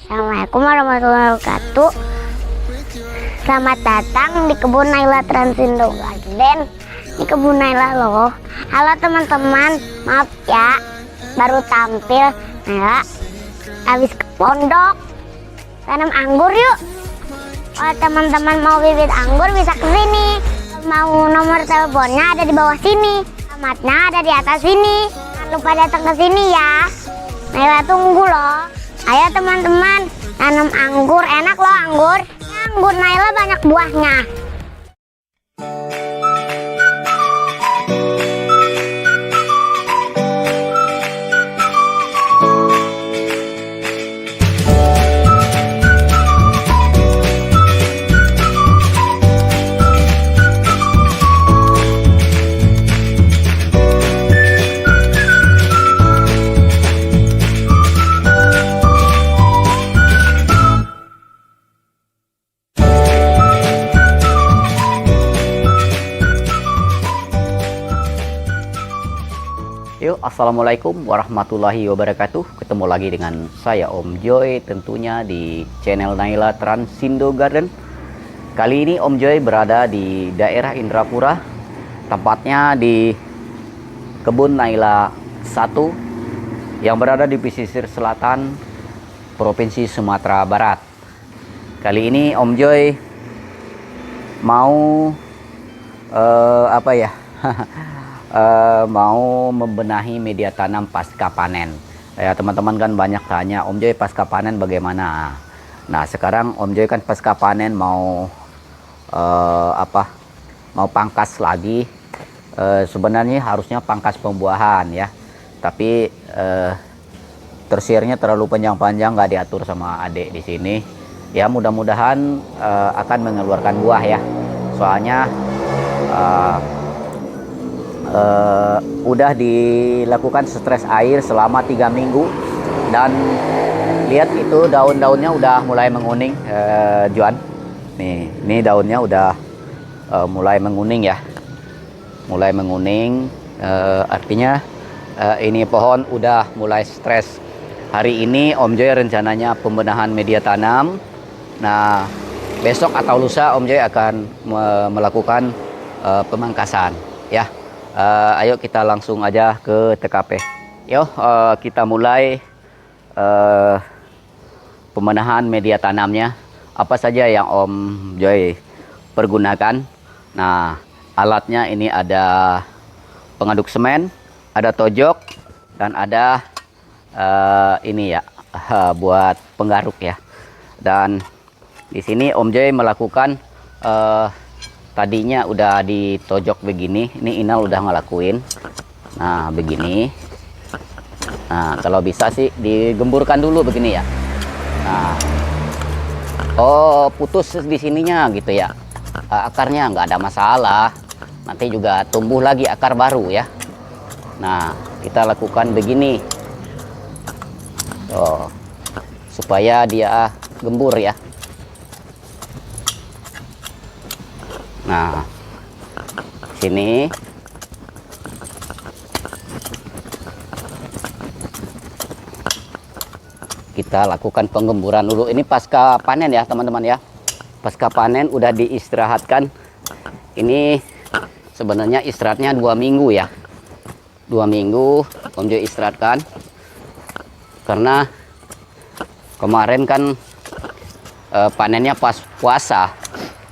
Assalamualaikum warahmatullahi wabarakatuh. Selamat datang di kebun Naila Transindo Garden. Di kebun Naila loh. Halo teman-teman, maaf ya baru tampil. Naila habis ke pondok tanam anggur yuk. Kalau teman-teman mau bibit anggur bisa ke sini. Mau nomor teleponnya ada di bawah sini. Alamatnya ada di atas sini. Jangan lupa datang ke sini ya. Naila tunggu loh. Ayo teman-teman, tanam anggur, enak loh anggur. Anggur Naila banyak buahnya. Yuk, assalamualaikum warahmatullahi wabarakatuh. Ketemu lagi dengan saya Om Joy, tentunya di channel Naila Transindo Garden. Kali ini Om Joy berada di daerah Indrapura, tempatnya di kebun Naila 1 yang berada di pesisir selatan Provinsi Sumatera Barat. Kali ini Om Joy mau mau membenahi media tanam pasca panen. Ya teman-teman kan banyak tanya, Om Joy pasca panen bagaimana? Nah sekarang Om Joy kan pasca panen mau mau pangkas lagi. Sebenarnya harusnya pangkas pembuahan ya, tapi tersiernya terlalu panjang-panjang, nggak diatur sama adik di sini. Ya mudah-mudahan akan mengeluarkan buah ya. Soalnya udah dilakukan stres air selama 3 minggu dan lihat itu daun-daunnya udah mulai menguning. Juan nih, ini daunnya udah mulai menguning ya, mulai menguning. Artinya ini pohon udah mulai stres. Hari ini Om Joy rencananya pembenahan media tanam. Nah besok atau lusa Om Joy akan melakukan pemangkasan ya. Ayo kita langsung aja ke TKP. Yuk kita mulai pembenahan media tanamnya. Apa saja yang Om Joy pergunakan? Nah alatnya ini ada pengaduk semen, ada tojok, dan ada ini ya buat penggaruk ya. Dan di sini Om Joy melakukan tadinya udah ditojok begini, ini Inal udah ngelakuin. Nah begini. Nah kalau bisa sih digemburkan dulu begini ya. Nah, oh putus di sininya gitu ya. Akarnya nggak ada masalah. Nanti juga tumbuh lagi akar baru ya. Nah kita lakukan begini. Oh, supaya dia gembur ya. Nah, sini kita lakukan penggemburan dulu. Ini pasca panen ya teman-teman ya. Pasca panen udah diistirahatkan. Ini sebenarnya istirahatnya 2 minggu ya. 2 minggu Om Joy istirahatkan. Karena kemarin kan panennya pas puasa.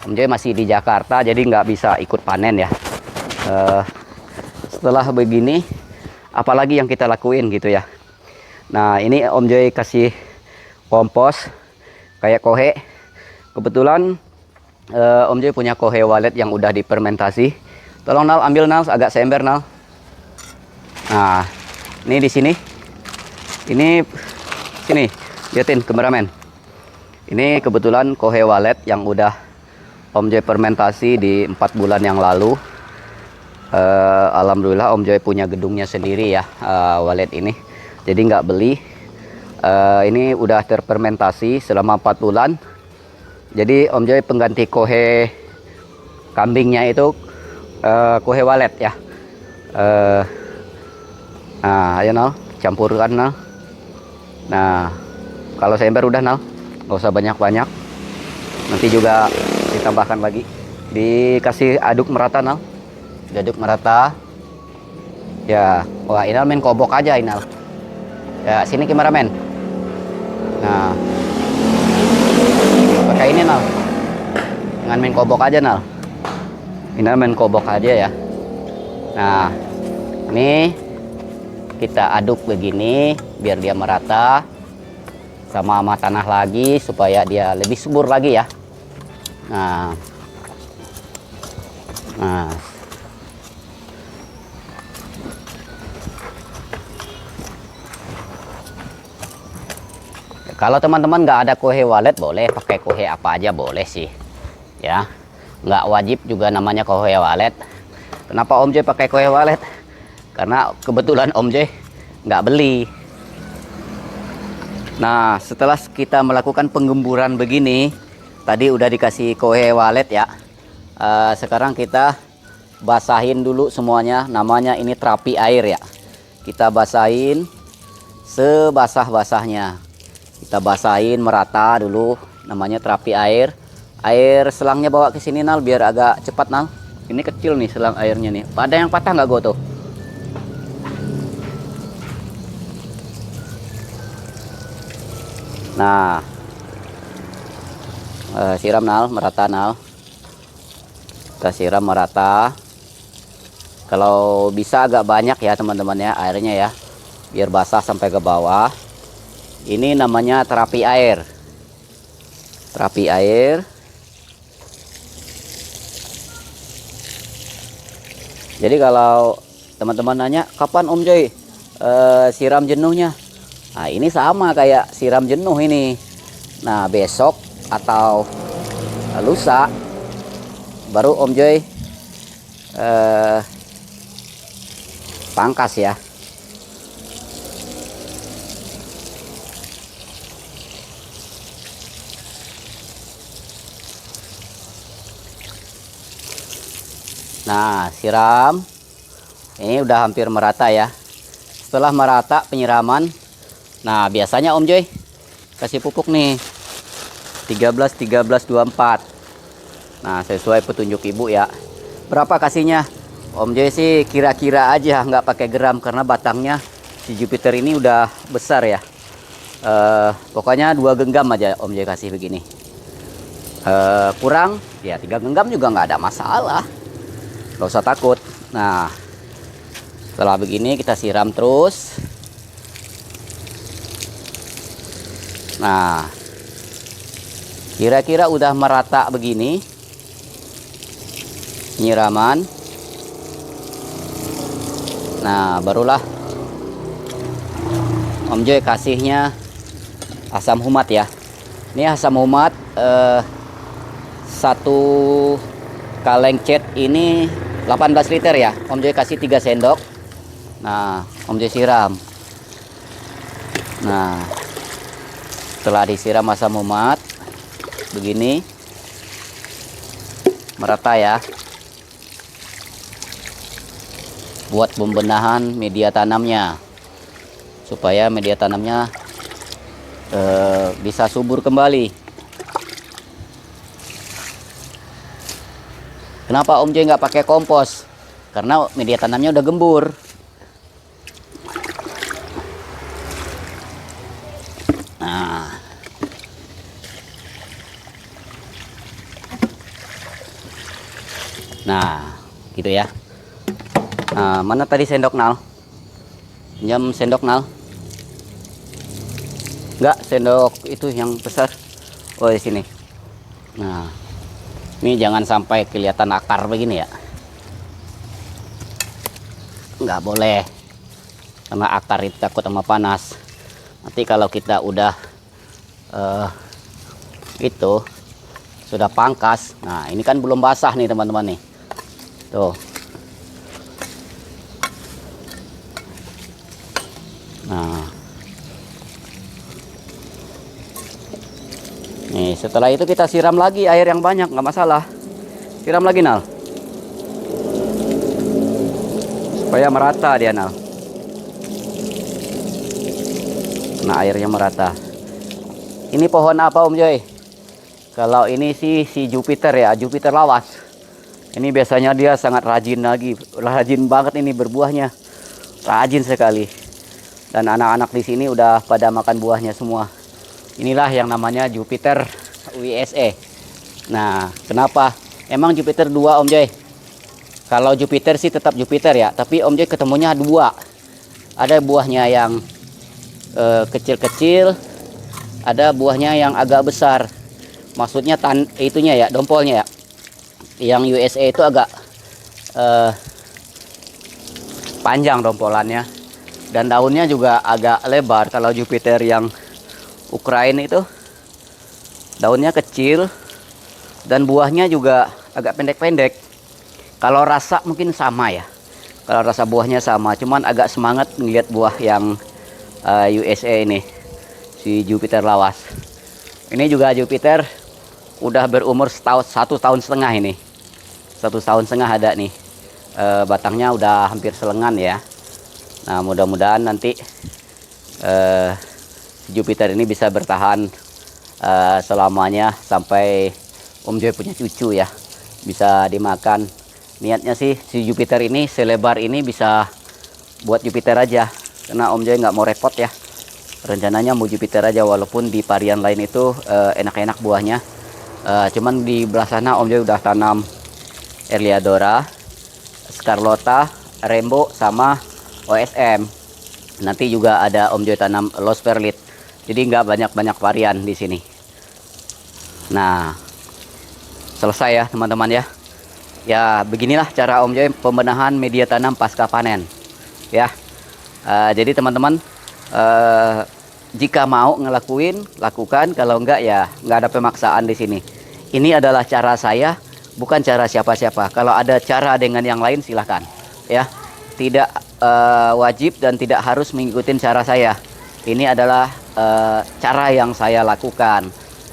Om Joy masih di Jakarta, jadi nggak bisa ikut panen ya. Setelah begini, apalagi yang kita lakuin gitu ya. Nah ini Om Joy kasih kompos kayak kohe. Kebetulan Om Joy punya kohe walet yang udah difermentasi. Tolong Nal, ambil Nal, agak seember Nal. Nah ini di sini, ini sini, liatin kameramen. Ini kebetulan kohe walet yang udah Om Joy fermentasi di 4 bulan yang lalu. Alhamdulillah Om Joy punya gedungnya sendiri ya, walet ini. Jadi nggak beli. Ini udah terfermentasi selama 4 bulan. Jadi Om Joy pengganti kohe kambingnya itu kohe walet ya. Nah ayo Nal, campurkan Nal. Nah Kalau seember udah Nal, nggak usah banyak-banyak. Nanti juga ditambahkan lagi. Dikasih aduk merata Nal. Diaduk merata. Ya, wah Inal main kobok aja Inal. Ya, sini kameramen. Nah, pakai ini Nal. Jangan main kobok aja Nal. Inal main kobok aja ya. Nah, ini kita aduk begini biar dia merata sama tanah lagi supaya dia lebih subur lagi ya. Nah, kalau teman-teman nggak ada kohe walet boleh pakai kohe apa aja boleh sih ya, nggak wajib juga namanya kohe walet. Kenapa Om Joy pakai kohe walet? Karena kebetulan Om Joy nggak beli. Nah, setelah kita melakukan penggemburan begini, tadi udah dikasih kohe walet ya. Sekarang kita basahin dulu semuanya. Namanya ini terapi air ya. Kita basahin sebasah-basahnya. Kita basahin merata dulu. Namanya terapi air. Air selangnya bawa ke sini Nal biar agak cepat Nal. Ini kecil nih selang airnya nih. Ada yang patah nggak Go tuh? Nah, siram Nal, merata Nal. Kita siram merata. Kalau bisa agak banyak ya teman-teman ya airnya ya, biar basah sampai ke bawah. Ini namanya terapi air. Terapi air. Jadi kalau teman-teman nanya kapan Om Joy siram jenuhnya, nah ini sama kayak siram jenuh ini. Nah besok atau lusa baru Om Joy pangkas ya. Nah, siram. Ini udah hampir merata ya. Setelah merata penyiraman, nah biasanya Om Joy kasih pupuk nih 13-13-24. Nah, sesuai petunjuk ibu ya. Berapa kasihnya? Om Joy sih kira-kira aja, nggak pakai gram karena batangnya si Jupiter ini udah besar ya. Pokoknya 2 genggam aja Om Joy kasih begini. Kurang ya 3 genggam juga nggak ada masalah. Gak usah takut. Nah, setelah begini kita siram terus. Nah, kira-kira udah merata begini penyiraman. Nah, barulah Om Joy kasihnya asam humat ya. Ini asam humat 1 kaleng cat ini 18 liter ya. Om Joy kasih 3 sendok. Nah, Om Joy siram. Nah, setelah disiram asam humat begini merata ya. Buat pembenahan media tanamnya supaya media tanamnya bisa subur kembali. Kenapa Om Joy nggak pakai kompos? Karena media tanamnya udah gembur. Nah, gitu ya. Nah, mana tadi sendok Nal? Pinjam sendok Nal. Enggak, sendok itu yang besar. Oh, di sini. Nah, ini jangan sampai kelihatan akar begini ya. Nggak boleh. Karena akar itu takut sama panas. Nanti kalau kita udah itu sudah pangkas. Nah, ini kan belum basah nih teman-teman nih. Tuh. Nah. Nih, setelah itu kita siram lagi air yang banyak, nggak masalah. Siram lagi, Nal. Supaya merata dia, Nal. Nah, airnya merata. Ini pohon apa Om Joy? Kalau ini sih si Jupiter ya, Jupiter lawas. Ini biasanya dia sangat rajin banget ini berbuahnya. Rajin sekali. Dan anak-anak di sini udah pada makan buahnya semua. Inilah yang namanya Jupiter USA. Nah, kenapa? Emang Jupiter 2 Om Joy? Kalau Jupiter sih tetap Jupiter ya, tapi Om Joy ketemunya 2. Ada buahnya yang kecil-kecil, ada buahnya yang agak besar. Maksudnya itunya ya, dompolnya ya. Yang USA itu agak panjang dompolannya. Dan daunnya juga agak lebar. Kalau Jupiter yang Ukraina itu daunnya kecil dan buahnya juga agak pendek-pendek. Kalau rasa mungkin sama ya. Kalau rasa buahnya sama, cuman agak semangat melihat buah yang USA ini. Si Jupiter lawas. Ini juga Jupiter udah berumur 1,5 tahun ini. 1,5 tahun ada nih. Batangnya udah hampir selengan ya. Nah, mudah-mudahan nanti Jupiter ini bisa bertahan selamanya sampai Om Joy punya cucu ya. Bisa dimakan. Niatnya sih si Jupiter ini selebar ini bisa buat Jupiter aja. Karena Om Joy nggak mau repot ya. Rencananya mau Jupiter aja, walaupun di varian lain itu enak-enak buahnya. Cuman di belah sana Om Joy udah tanam Erliadora, Scarlota, Rainbow sama OSM. Nanti juga ada Om Joy tanam Los Perlit. Jadi nggak banyak-banyak varian di sini. Nah, selesai ya teman-teman ya. Ya beginilah cara Om Joy pembenahan media tanam pasca panen. Ya, jadi teman-teman jika mau ngelakuin, lakukan. Kalau enggak ya nggak ada pemaksaan di sini. Ini adalah cara saya, bukan cara siapa-siapa. Kalau ada cara dengan yang lain silahkan. Ya, tidak wajib dan tidak harus mengikuti cara saya. Ini adalah cara yang saya lakukan.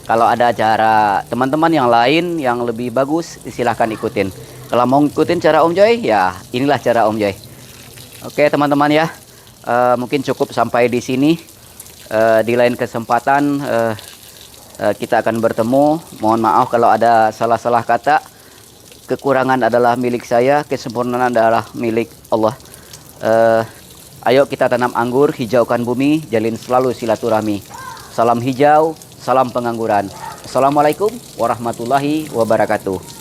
Kalau ada cara teman-teman yang lain yang lebih bagus, silahkan ikutin. Kalau mau ngikutin cara Om Joy, ya inilah cara Om Joy. Oke teman-teman ya, mungkin cukup sampai di sini. Di lain kesempatan kita akan bertemu. Mohon maaf kalau ada salah-salah kata. Kekurangan adalah milik saya, kesempurnaan adalah milik Allah. Ayo kita tanam anggur, hijaukan bumi, jalin selalu silaturahmi. Salam hijau, salam pengangguran. Assalamualaikum warahmatullahi wabarakatuh.